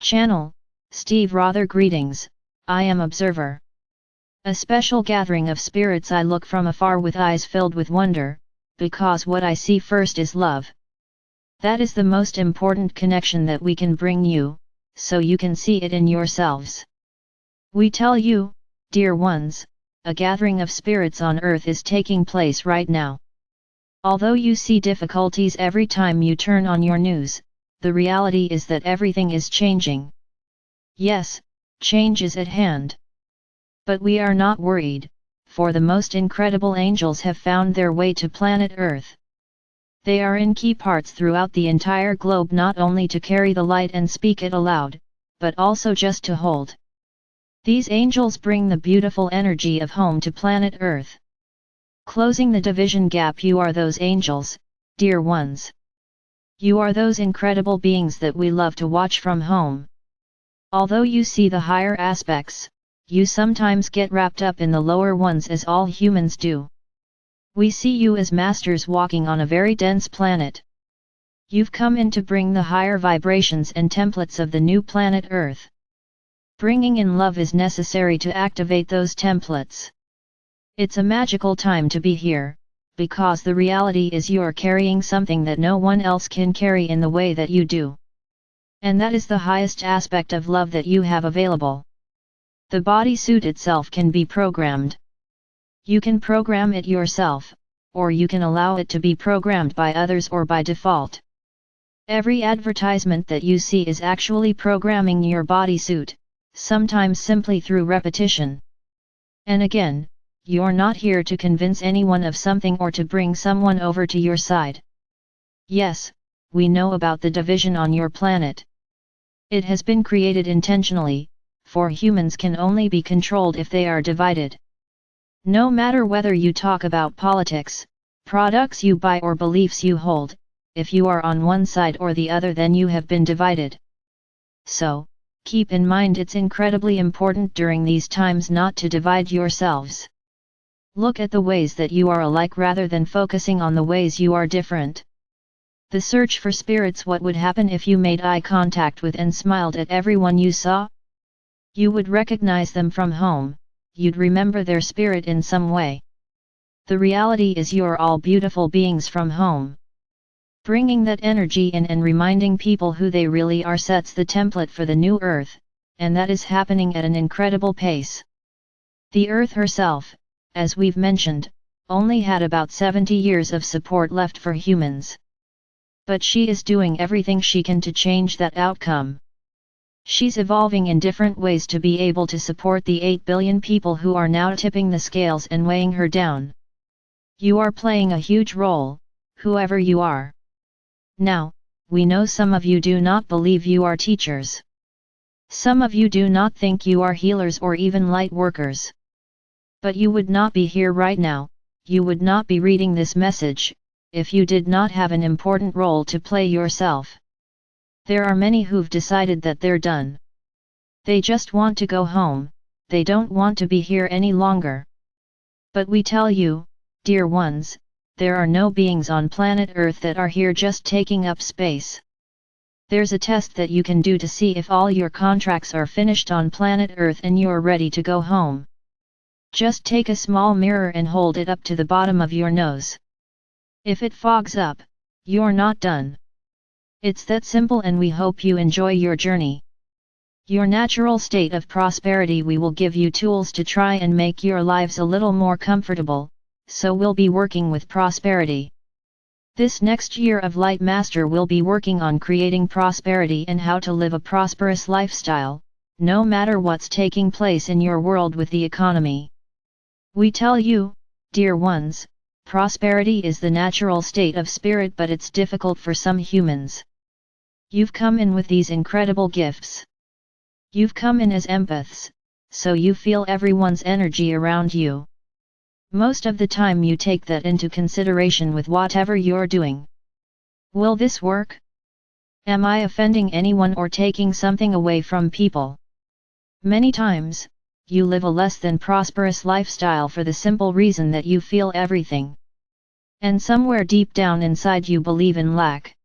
Channel, Steve Rother greetings, I am Observer. A special gathering of spirits I look from afar with eyes filled with wonder, because what I see first is love. That is the most important connection that we can bring you, so you can see it in yourselves. We tell you, dear ones, a gathering of spirits on earth is taking place right now. Although you see difficulties every time you turn on your news, the reality is that everything is changing. Yes, change is at hand. But we are not worried, for the most incredible angels have found their way to planet Earth. They are in key parts throughout the entire globe, not only to carry the light and speak it aloud, but also just to hold. These angels bring the beautiful energy of home to planet Earth. Closing the division gap, you are those angels, dear ones. You are those incredible beings that we love to watch from home. Although you see the higher aspects, you sometimes get wrapped up in the lower ones, as all humans do. We see you as masters walking on a very dense planet. You've come in to bring the higher vibrations and templates of the new planet Earth. Bringing in love is necessary to activate those templates. It's a magical time to be here, because the reality is you're carrying something that no one else can carry in the way that you do. And that is the highest aspect of love that you have available. The bodysuit itself can be programmed. You can program it yourself, or you can allow it to be programmed by others or by default. Every advertisement that you see is actually programming your bodysuit, sometimes simply through repetition. And again, you're not here to convince anyone of something or to bring someone over to your side. Yes, we know about the division on your planet. It has been created intentionally, for humans can only be controlled if they are divided. No matter whether you talk about politics, products you buy or beliefs you hold, if you are on one side or the other, then you have been divided. So, keep in mind it's incredibly important during these times not to divide yourselves. Look at the ways that you are alike rather than focusing on the ways you are different. The search for spirits. What would happen if you made eye contact with and smiled at everyone you saw? You would recognize them from home, you'd remember their spirit in some way. The reality is you're all beautiful beings from home. Bringing that energy in and reminding people who they really are sets the template for the new Earth, and that is happening at an incredible pace. The Earth herself, as we've mentioned, only had about 70 years of support left for humans. But she is doing everything she can to change that outcome. She's evolving in different ways to be able to support the 8 billion people who are now tipping the scales and weighing her down. You are playing a huge role, whoever you are. Now, we know some of you do not believe you are teachers. Some of you do not think you are healers or even light workers. But you would not be here right now, you would not be reading this message, if you did not have an important role to play yourself. There are many who've decided that they're done. They just want to go home, they don't want to be here any longer. But we tell you, dear ones, there are no beings on planet Earth that are here just taking up space. There's a test that you can do to see if all your contracts are finished on planet Earth and you're ready to go home. Just take a small mirror and hold it up to the bottom of your nose. If it fogs up, you're not done. It's that simple, and we hope you enjoy your journey. Your natural state of prosperity. We will give you tools to try and make your lives a little more comfortable, so we'll be working with prosperity. This next year of Light Master will be working on creating prosperity and how to live a prosperous lifestyle, no matter what's taking place in your world with the economy. We tell you, dear ones, prosperity is the natural state of spirit, but it's difficult for some humans. You've come in with these incredible gifts. You've come in as empaths, so you feel everyone's energy around you. Most of the time you take that into consideration with whatever you're doing. Will this work? Am I offending anyone or taking something away from people? Many times, you live a less than prosperous lifestyle for the simple reason that you feel everything. And somewhere deep down inside you believe in lack.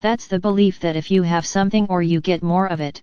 That's the belief that if you have something or you get more of it,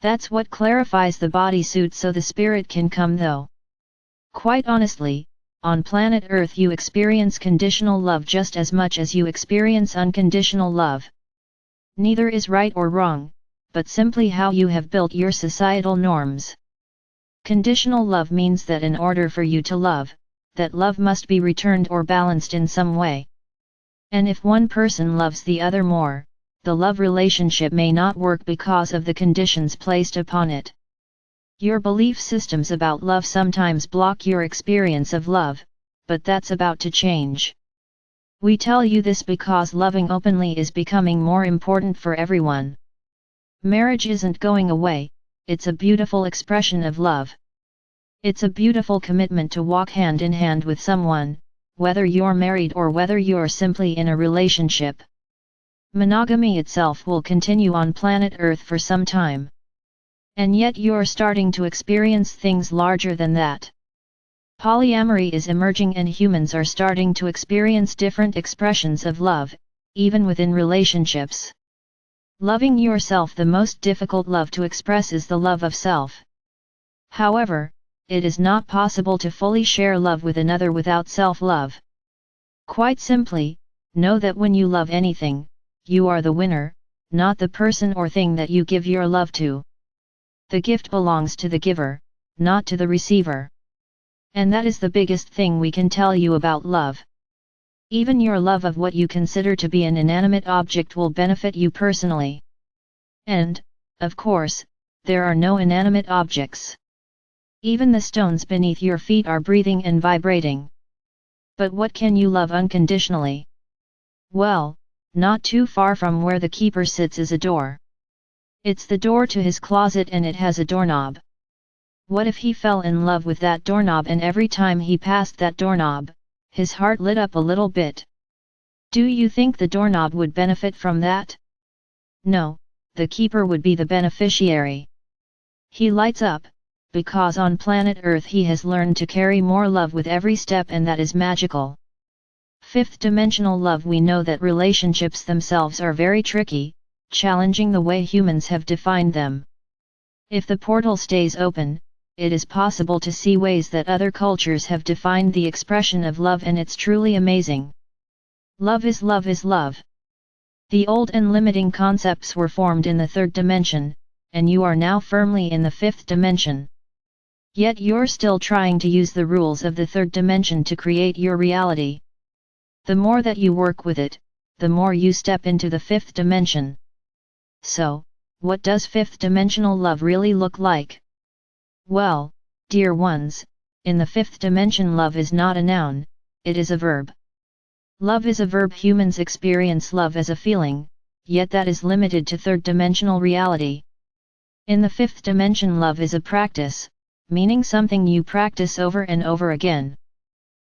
That's what clarifies the bodysuit so the spirit can come though. Quite honestly, on planet Earth you experience conditional love just as much as you experience unconditional love. Neither is right or wrong, but simply how you have built your societal norms. Conditional love means that in order for you to love, that love must be returned or balanced in some way. And if one person loves the other more, the love relationship may not work because of the conditions placed upon it. Your belief systems about love sometimes block your experience of love, but that's about to change. We tell you this because loving openly is becoming more important for everyone. Marriage isn't going away, it's a beautiful expression of love. It's a beautiful commitment to walk hand in hand with someone, whether you're married or whether you're simply in a relationship. Monogamy itself will continue on planet Earth for some time. And yet you're starting to experience things larger than that. Polyamory is emerging and humans are starting to experience different expressions of love, even within relationships. Loving yourself, the most difficult love to express is the love of self. However, it is not possible to fully share love with another without self-love. Quite simply, know that when you love anything, you are the winner, not the person or thing that you give your love to. The gift belongs to the giver, not to the receiver. And that is the biggest thing we can tell you about love. Even your love of what you consider to be an inanimate object will benefit you personally. And, of course, there are no inanimate objects. Even the stones beneath your feet are breathing and vibrating. But what can you love unconditionally? Well, not too far from where the keeper sits is a door. It's the door to his closet and it has a doorknob. What if he fell in love with that doorknob and every time he passed that doorknob, his heart lit up a little bit? Do you think the doorknob would benefit from that? No, the keeper would be the beneficiary. He lights up, because on planet Earth he has learned to carry more love with every step, and that is magical. Fifth dimensional love. We know that relationships themselves are very tricky, challenging the way humans have defined them. If the portal stays open, it is possible to see ways that other cultures have defined the expression of love, and it's truly amazing. Love is love is love. The old and limiting concepts were formed in the third dimension, and you are now firmly in the fifth dimension. Yet you're still trying to use the rules of the third dimension to create your reality. The more that you work with it, the more you step into the fifth dimension. So, what does fifth dimensional love really look like? Well, dear ones, in the fifth dimension love is not a noun, it is a verb. Love is a verb. Humans experience love as a feeling, yet that is limited to third dimensional reality. In the fifth dimension love is a practice, meaning something you practice over and over again.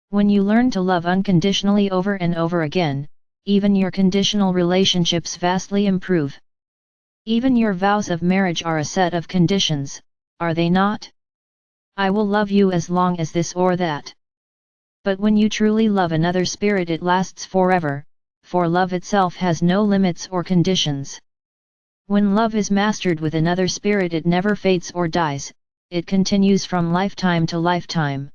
When you learn to love unconditionally over and over again, even your conditional relationships vastly improve. Even your vows of marriage are a set of conditions, are they not? I will love you as long as this or that. But when you truly love another spirit, it lasts forever, for love itself has no limits or conditions. When love is mastered with another spirit, it never fades or dies, it continues from lifetime to lifetime.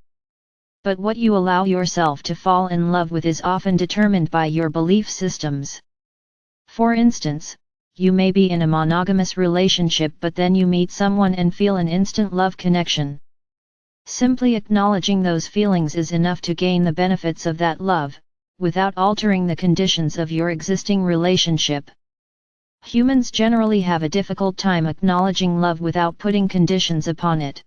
But what you allow yourself to fall in love with is often determined by your belief systems. For instance, you may be in a monogamous relationship, but then you meet someone and feel an instant love connection. Simply acknowledging those feelings is enough to gain the benefits of that love, without altering the conditions of your existing relationship. Humans generally have a difficult time acknowledging love without putting conditions upon it.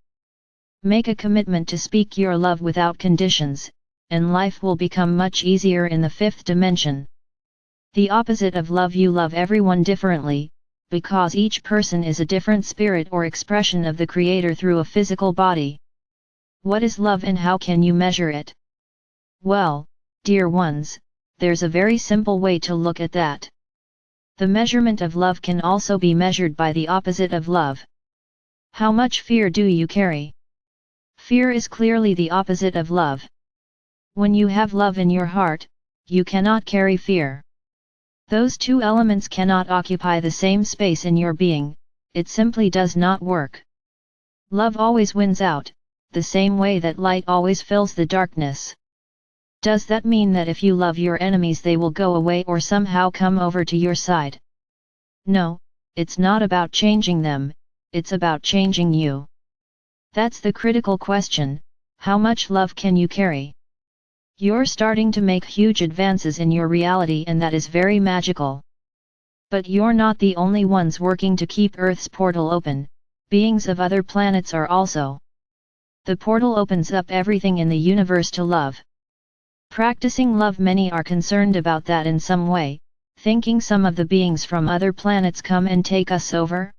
Make a commitment to speak your love without conditions, and life will become much easier in the fifth dimension. The opposite of love. You love everyone differently, because each person is a different spirit or expression of the Creator through a physical body. What is love and how can you measure it? Well, dear ones, there's a very simple way to look at that. The measurement of love can also be measured by the opposite of love. How much fear do you carry? Fear is clearly the opposite of love. When you have love in your heart, you cannot carry fear. Those two elements cannot occupy the same space in your being, it simply does not work. Love always wins out, the same way that light always fills the darkness. Does that mean that if you love your enemies they will go away or somehow come over to your side? No, it's not about changing them, it's about changing you. That's the critical question: how much love can you carry? You're starting to make huge advances in your reality, and that is very magical. But you're not the only ones working to keep Earth's portal open, beings of other planets are also. The portal opens up everything in the universe to love. Practicing love, many are concerned about that in some way, thinking some of the beings from other planets come and take us over.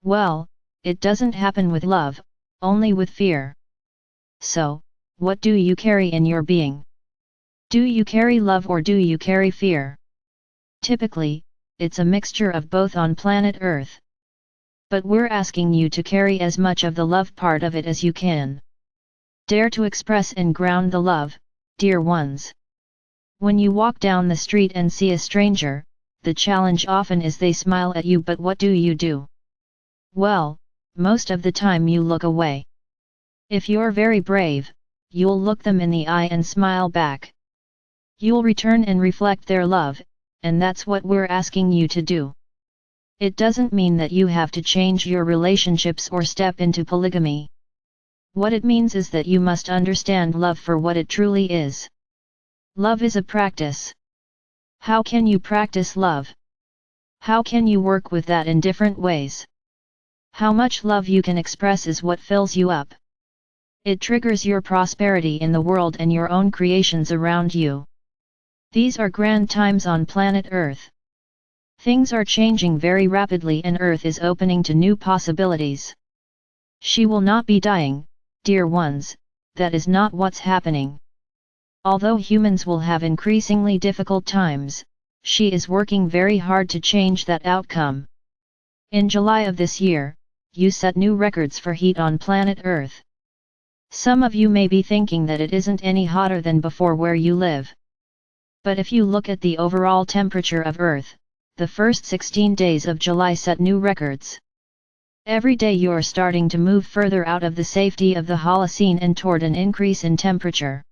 Well, it doesn't happen with love, only with fear. So, what do you carry in your being? Do you carry love or do you carry fear? Typically, it's a mixture of both on planet Earth. But we're asking you to carry as much of the love part of it as you can. Dare to express and ground the love, dear ones. When you walk down the street and see a stranger, the challenge often is they smile at you, but what do? Well, most of the time you look away. If you're very brave, you'll look them in the eye and smile back. You'll return and reflect their love, and that's what we're asking you to do. It doesn't mean that you have to change your relationships or step into polygamy. What it means is that you must understand love for what it truly is. Love is a practice. How can you practice love? How can you work with that in different ways? How much love you can express is what fills you up. It triggers your prosperity in the world and your own creations around you. These are grand times on planet Earth. Things are changing very rapidly and Earth is opening to new possibilities. She will not be dying, dear ones, that is not what's happening. Although humans will have increasingly difficult times, she is working very hard to change that outcome. In July of this year, you set new records for heat on planet Earth. Some of you may be thinking that it isn't any hotter than before where you live. But if you look at the overall temperature of Earth, the first 16 days of July set new records. Every day you're starting to move further out of the safety of the Holocene and toward an increase in temperature.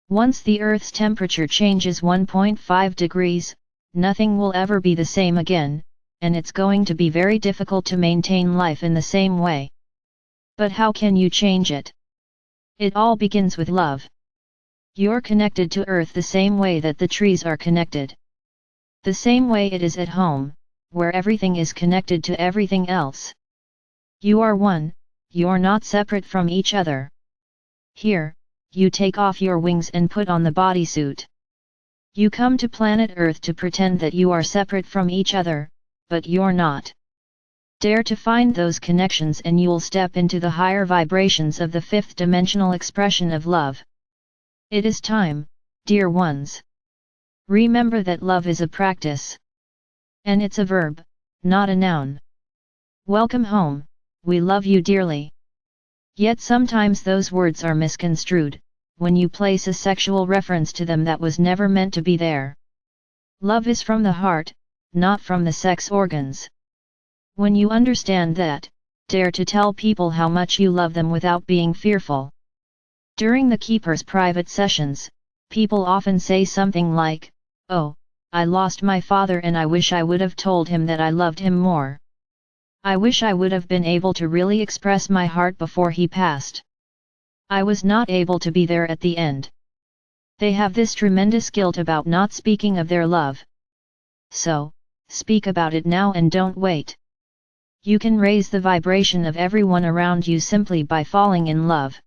Once the Earth's temperature changes 1.5 degrees, nothing will ever be the same again, and it's going to be very difficult to maintain life in the same way. But how can you change it? It all begins with love. You're connected to Earth the same way that the trees are connected. The same way it is at home, where everything is connected to everything else. You are one, you're not separate from each other. Here, you take off your wings and put on the bodysuit. You come to planet Earth to pretend that you are separate from each other, but you're not. Dare to find those connections and you'll step into the higher vibrations of the fifth dimensional expression of love. It is time, dear ones. Remember that love is a practice. And it's a verb, not a noun. Welcome home, we love you dearly. Yet sometimes those words are misconstrued, when you place a sexual reference to them that was never meant to be there. Love is from the heart, not from the sex organs. When you understand that, dare to tell people how much you love them without being fearful. During the Keeper's private sessions, people often say something like, "Oh, I lost my father and I wish I would have told him that I loved him more. I wish I would have been able to really express my heart before he passed. I was not able to be there at the end." They have this tremendous guilt about not speaking of their love. So, speak about it now and don't wait. You can raise the vibration of everyone around you simply by falling in love.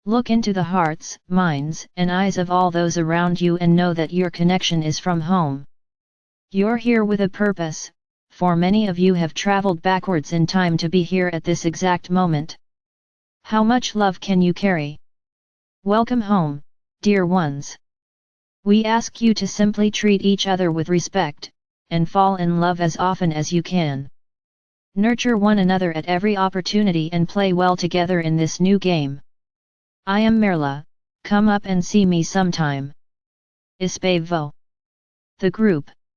Look into the hearts, minds, and eyes of all those around you and know that your connection is from home. You're here with a purpose, for many of you have traveled backwards in time to be here at this exact moment. How much love can you carry? Welcome home, dear ones. We ask you to simply treat each other with respect, and fall in love as often as you can. Nurture one another at every opportunity and play well together in this new game. I am Merla, come up and see me sometime. Ispevo. The group.